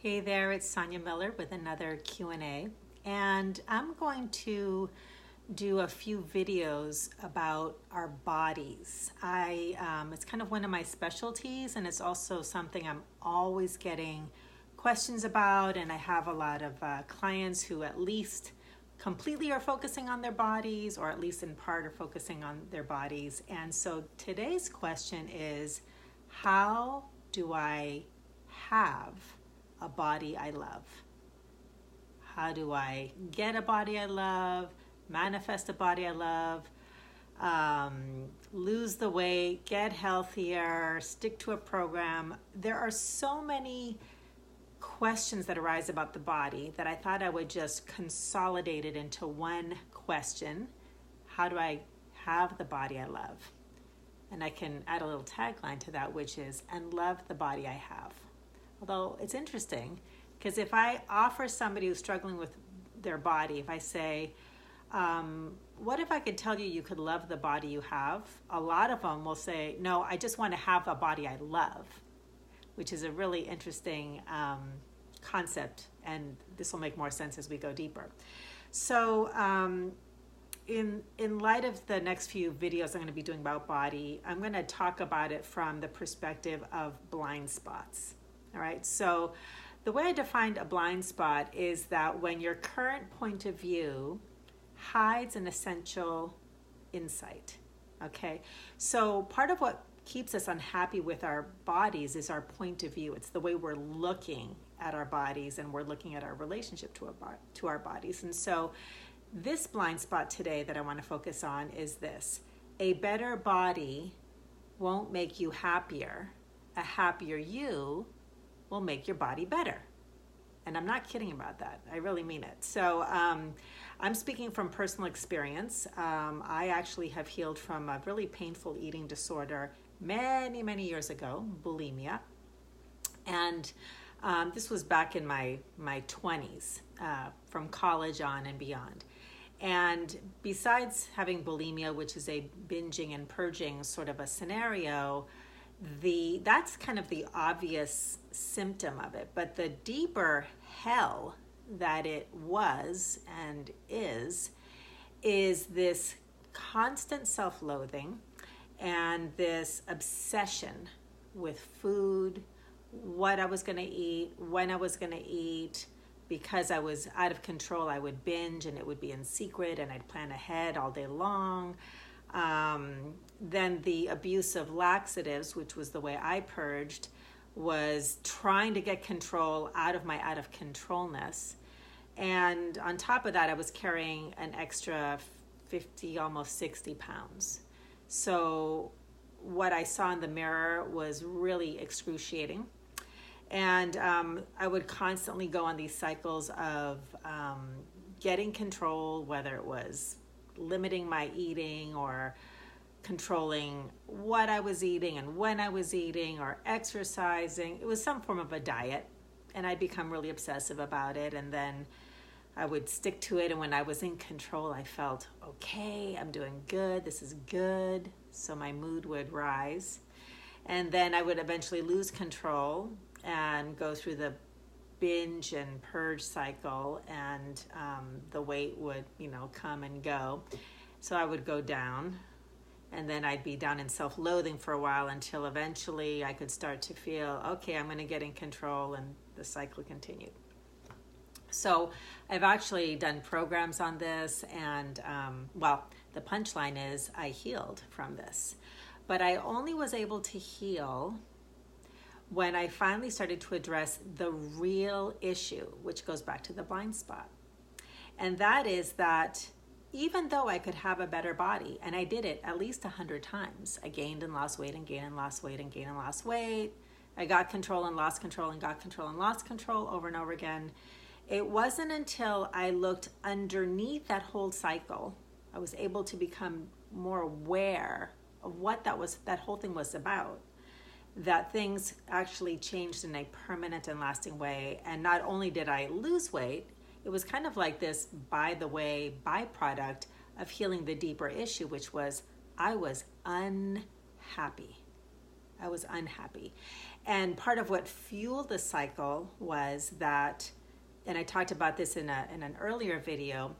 Hey there, it's Sonia Miller with another Q&A, and I'm going to do a few videos about our bodies. It's kind of one of my specialties, and it's also something I'm always getting questions about, and I have a lot of clients who at least completely are focusing on their bodies, or at least in part are focusing on their bodies. And so today's question is, how do I have a body I love? How do I get a body I love, manifest a body I love, lose the weight, get healthier, stick to a program? There are so many questions that arise about the body that I thought I would just consolidate it into one question. How do I have the body I love? And I can add a little tagline to that, which is, and love the body I have. Although it's interesting, because if I offer somebody who's struggling with their body, if I say, what if I could tell you could love the body you have? A lot of them will say, no, I just want to have a body I love, which is a really interesting concept, and this will make more sense as we go deeper. So in light of the next few videos I'm going to be doing about body, I'm going to talk about it from the perspective of blind spots. All right, so the way I defined a blind spot is that when your current point of view hides an essential insight. Okay, so part of what keeps us unhappy with our bodies is our point of view. It's the way we're looking at our bodies, and we're looking at our relationship to our bodies. And so this blind spot today that I want to focus on is this: a better body won't make you happier. A happier you will make your body better. And I'm not kidding about that. I really mean it. So I'm speaking from personal experience. I actually have healed from a really painful eating disorder many years ago, bulimia. And this was back in my 20s, from college on and beyond. And besides having bulimia, which is a binging and purging sort of a scenario, that's kind of the obvious symptom of it. But the deeper hell that it was and is this constant self-loathing and this obsession with food, what I was going to eat, when I was going to eat. Because I was out of control, I would binge, and it would be in secret, and I'd plan ahead all day long. Then the abuse of laxatives, which was the way I purged, was trying to get control out of my out of controlness. And on top of that, I was carrying an extra 50, almost 60 pounds. So what I saw in the mirror was really excruciating. And I would constantly go on these cycles of getting control, whether it was limiting my eating or controlling what I was eating and when I was eating, or exercising. It was some form of a diet, and I'd become really obsessive about it, and then I would stick to it. And when I was in control, I felt, okay, I'm doing good, this is good. So my mood would rise. And then I would eventually lose control and go through the binge and purge cycle, and the weight would, come and go. So I would go down, and then I'd be down in self-loathing for a while until eventually I could start to feel, okay, I'm going to get in control, and the cycle continued. So I've actually done programs on this, and the punchline is I healed from this. But I only was able to heal when I finally started to address the real issue, which goes back to the blind spot. And that is that even though I could have a better body, and I did it at least 100 times, I gained and lost weight and gained and lost weight and gained and lost weight. I got control and lost control and got control and lost control over and over again. It wasn't until I looked underneath that whole cycle, I was able to become more aware of what that whole thing was about, that things actually changed in a permanent and lasting way. And not only did I lose weight, it was kind of like this, by the way, byproduct of healing the deeper issue, which was I was unhappy. I was unhappy. And part of what fueled the cycle was that, and I talked about this in an earlier video,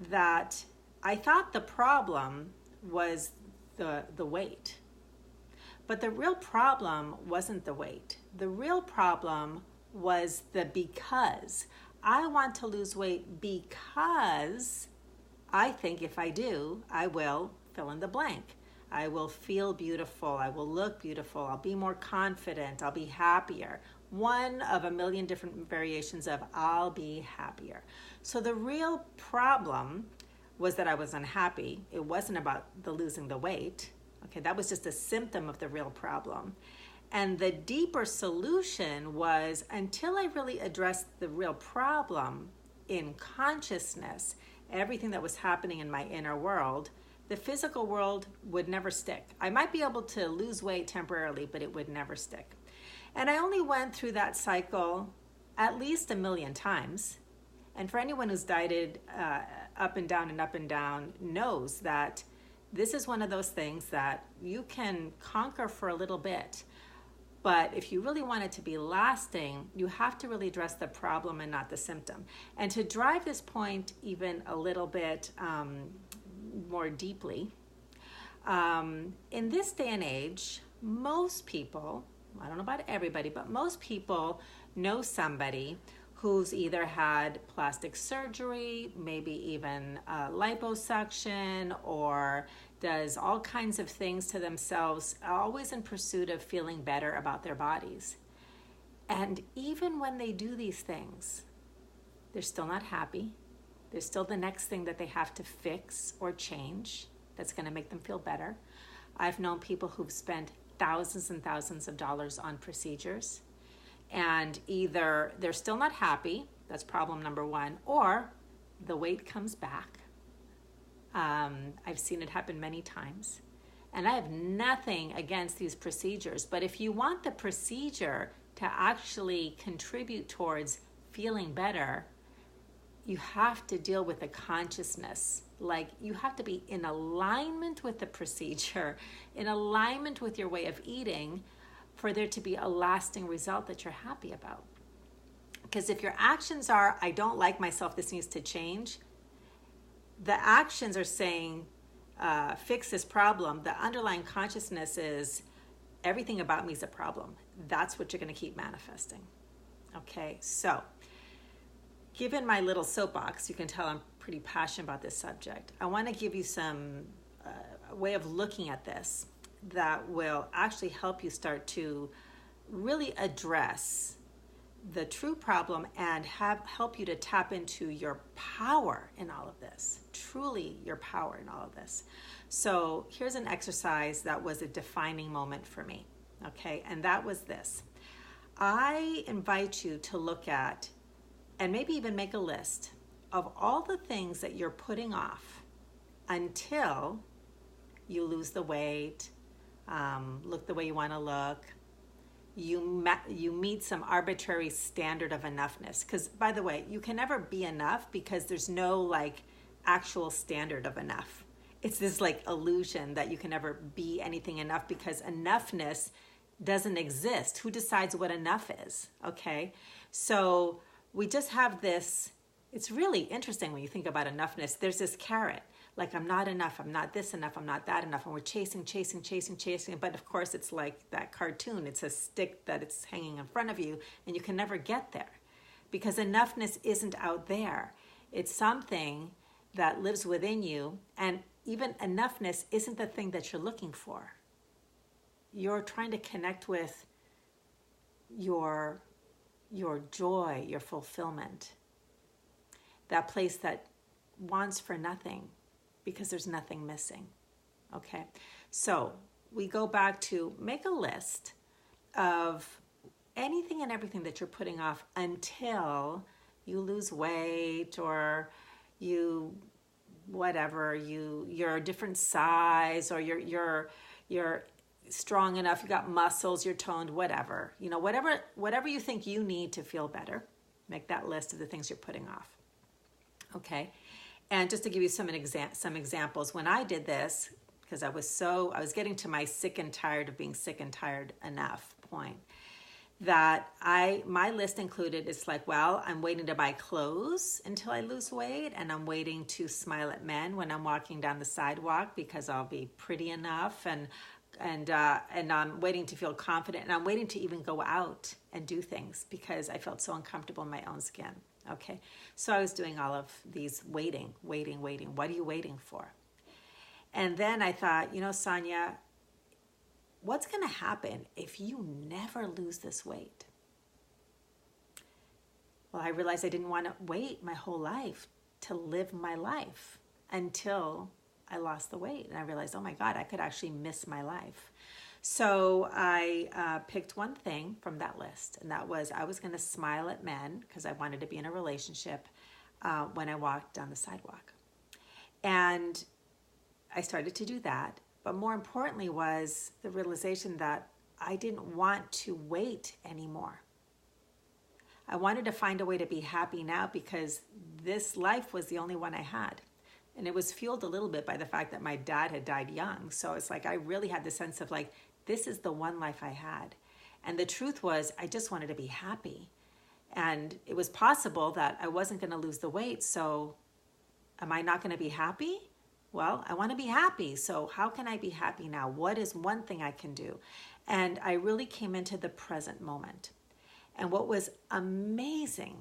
that I thought the problem was the weight. But the real problem wasn't the weight. The real problem was the because. I want to lose weight because I think if I do, I will fill in the blank. I will feel beautiful. I will look beautiful. I'll be more confident. I'll be happier. One of a million different variations of I'll be happier. So the real problem was that I was unhappy. It wasn't about the losing the weight. Okay, that was just a symptom of the real problem. And the deeper solution was, until I really addressed the real problem in consciousness, everything that was happening in my inner world, the physical world would never stick. I might be able to lose weight temporarily, but it would never stick. And I only went through that cycle at least 1 million times. And for anyone who's dieted up and down knows that this is one of those things that you can conquer for a little bit. But if you really want it to be lasting, you have to really address the problem and not the symptom. And to drive this point even a little bit more deeply, in this day and age, most people, I don't know about everybody, but most people know somebody who's either had plastic surgery, maybe even liposuction, or does all kinds of things to themselves, always in pursuit of feeling better about their bodies. And even when they do these things, they're still not happy. There's still the next thing that they have to fix or change that's going to make them feel better. I've known people who've spent thousands and thousands of dollars on procedures, and either they're still not happy, that's problem number one, or the weight comes back. I've seen it happen many times. And I have nothing against these procedures, but if you want the procedure to actually contribute towards feeling better, you have to deal with the consciousness. Like, you have to be in alignment with the procedure, in alignment with your way of eating, for there to be a lasting result that you're happy about. Because if your actions are, I don't like myself, this needs to change, the actions are saying, fix this problem. The underlying consciousness is, everything about me is a problem. That's what you're going to keep manifesting. Okay, so given my little soapbox, you can tell I'm pretty passionate about this subject. I want to give you some way of looking at this that will actually help you start to really address the true problem and help you to tap into your power in all of this, truly your power in all of this. So here's an exercise that was a defining moment for me, okay? And that was this. I invite you to look at, and maybe even make a list of all the things that you're putting off until you lose the weight, look the way you want to look, you meet some arbitrary standard of enoughness. Because, by the way, you can never be enough because there's no like actual standard of enough. It's this like illusion that you can never be anything enough, because enoughness doesn't exist. Who decides what enough is? Okay, so we just have this. It's really interesting when you think about enoughness. There's this carrot, like, I'm not enough, I'm not this enough, I'm not that enough, and we're chasing. But of course, it's like that cartoon. It's a stick that it's hanging in front of you, and you can never get there, because enoughness isn't out there. It's something that lives within you, and even enoughness isn't the thing that you're looking for. You're trying to connect with your joy, your fulfillment, that place that wants for nothing because there's nothing missing. Okay, so we go back to make a list of anything and everything that you're putting off until you lose weight, or you're a different size, or you're strong enough, you got muscles, you're toned, whatever you think you need to feel better. Make that list of the things you're putting off. Okay, and just to give you some examples, when I did this, because I was getting to my sick and tired of being sick and tired enough point, that my list included is like, well, I'm waiting to buy clothes until I lose weight, and I'm waiting to smile at men when I'm walking down the sidewalk because I'll be pretty enough, and I'm waiting to feel confident, and I'm waiting to even go out and do things because I felt so uncomfortable in my own skin. Okay, so I was doing all of these waiting. What are you waiting for? And then I thought, Sonia, what's going to happen if you never lose this weight? Well, I realized I didn't want to wait my whole life to live my life until I lost the weight. And I realized, oh my God, I could actually miss my life. So I picked one thing from that list, and that was I was going to smile at men because I wanted to be in a relationship when I walked down the sidewalk. And I started to do that. But more importantly was the realization that I didn't want to wait anymore. I wanted to find a way to be happy now because this life was the only one I had. And it was fueled a little bit by the fact that my dad had died young. So it's like I really had the sense of like, this is the one life I had. And the truth was I just wanted to be happy. And it was possible that I wasn't going to lose the weight. So am I not going to be happy? Well, I want to be happy. So how can I be happy now? What is one thing I can do? And I really came into the present moment. And what was amazing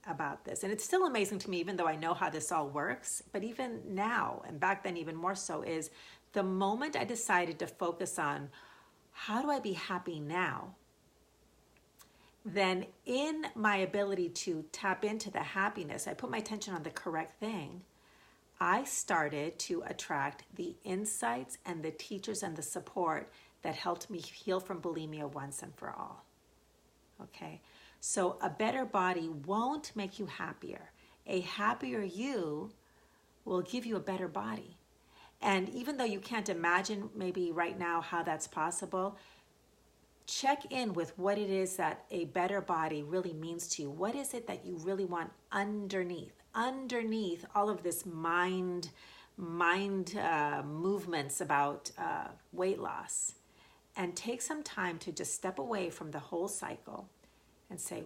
about this, and it's still amazing to me, even though I know how this all works, but even now, and back then even more so, is the moment I decided to focus on how do I be happy now, then in my ability to tap into the happiness, I put my attention on the correct thing. I started to attract the insights and the teachers and the support that helped me heal from bulimia once and for all. Okay, so a better body won't make you happier. A happier you will give you a better body. And even though you can't imagine maybe right now how that's possible, check in with what it is that a better body really means to you. What is it that you really want underneath all of this mind movements about weight loss? And take some time to just step away from the whole cycle and say,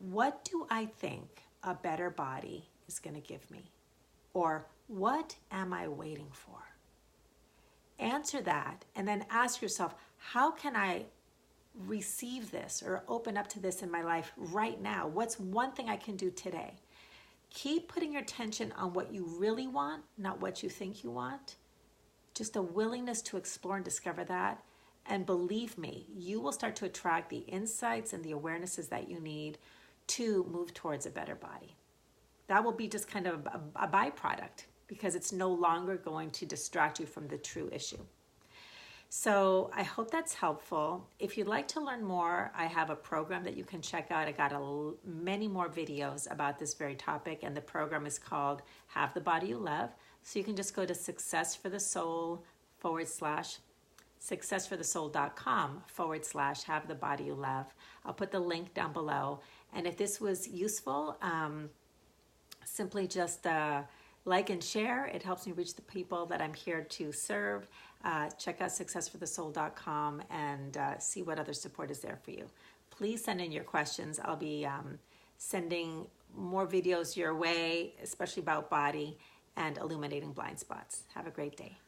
what do I think a better body is going to give me? Or what am I waiting for? Answer that and then ask yourself, how can I receive this or open up to this in my life right now? What's one thing I can do today? Keep putting your attention on what you really want, not what you think you want. Just a willingness to explore and discover that. And believe me, you will start to attract the insights and the awarenesses that you need to move towards a better body. That will be just kind of a byproduct because it's no longer going to distract you from the true issue. So I hope that's helpful. If you'd like to learn more, I have a program that you can check out. I got many more videos about this very topic, and the program is called Have the Body You Love. So you can just go to successforthesoul.com/have the body you love. I'll put the link down below. And if this was useful, simply just like and share. It helps me reach the people that I'm here to serve. Check out successforthesoul.com and see what other support is there for you. Please send in your questions. I'll be sending more videos your way, especially about body and illuminating blind spots. Have a great day.